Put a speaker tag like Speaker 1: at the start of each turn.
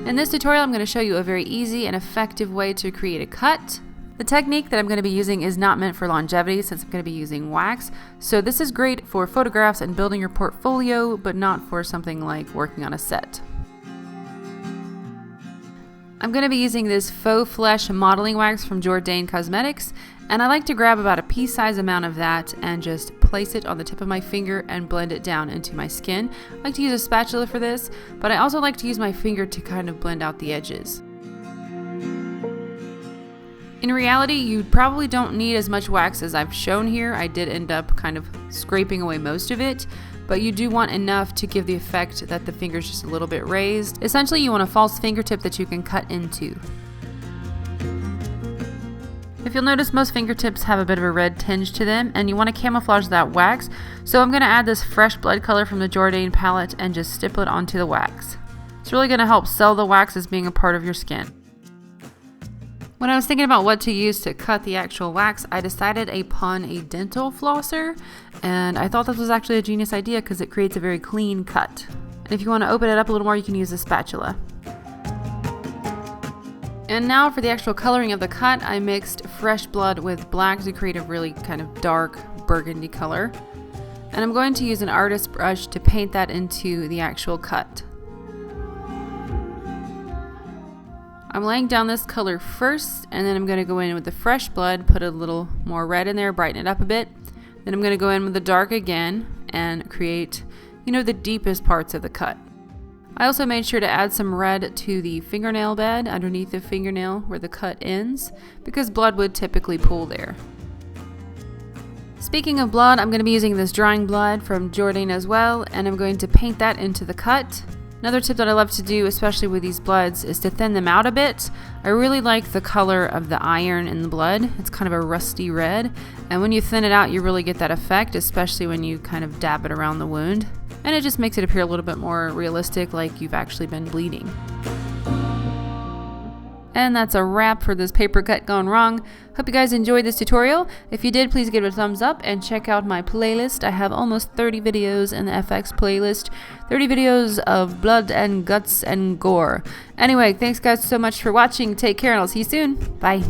Speaker 1: In this tutorial, I'm going to show you a very easy and effective way to create a cut. The technique that I'm going to be using is not meant for longevity since I'm going to be using wax. So this is great for photographs and building your portfolio, but not for something like working on a set. I'm going to be using this faux flesh modeling wax from Jourdain Cosmetics, and I like to grab about a pea-sized amount of that and just place it on the tip of my finger and blend it down into my skin. I like to use a spatula for this, but I also like to use my finger to kind of blend out the edges. In reality, you probably don't need as much wax as I've shown here. I did end up kind of scraping away most of it, but you do want enough to give the effect that the finger's just a little bit raised. Essentially, you want a false fingertip that you can cut into. If you'll notice, most fingertips have a bit of a red tinge to them, and you want to camouflage that wax. So I'm going to add this fresh blood color from the Jourdain palette and just stipple it onto the wax. It's really going to help sell the wax as being a part of your skin. When I was thinking about what to use to cut the actual wax, I decided upon a dental flosser, and I thought this was actually a genius idea because it creates a very clean cut. And if you want to open it up a little more, you can use a spatula. And now for the actual coloring of the cut, I mixed fresh blood with black to create a really kind of dark burgundy color. And I'm going to use an artist brush to paint that into the actual cut. I'm laying down this color first, and then I'm going to go in with the fresh blood, put a little more red in there, brighten it up a bit. Then I'm going to go in with the dark again and create, the deepest parts of the cut. I also made sure to add some red to the fingernail bed underneath the fingernail where the cut ends, because blood would typically pool there. Speaking of blood, I'm going to be using this drying blood from Jourdain as well, and I'm going to paint that into the cut. Another tip that I love to do, especially with these bloods, is to thin them out a bit. I really like the color of the iron in the blood. It's kind of a rusty red, and when you thin it out, you really get that effect, especially when you kind of dab it around the wound. And it just makes it appear a little bit more realistic, like you've actually been bleeding. And that's a wrap for this paper cut gone wrong. Hope you guys enjoyed this tutorial. If you did, please give it a thumbs up and check out my playlist. I have almost 30 videos in the FX playlist. 30 videos of blood and guts and gore. Anyway, thanks guys so much for watching. Take care and I'll see you soon. Bye.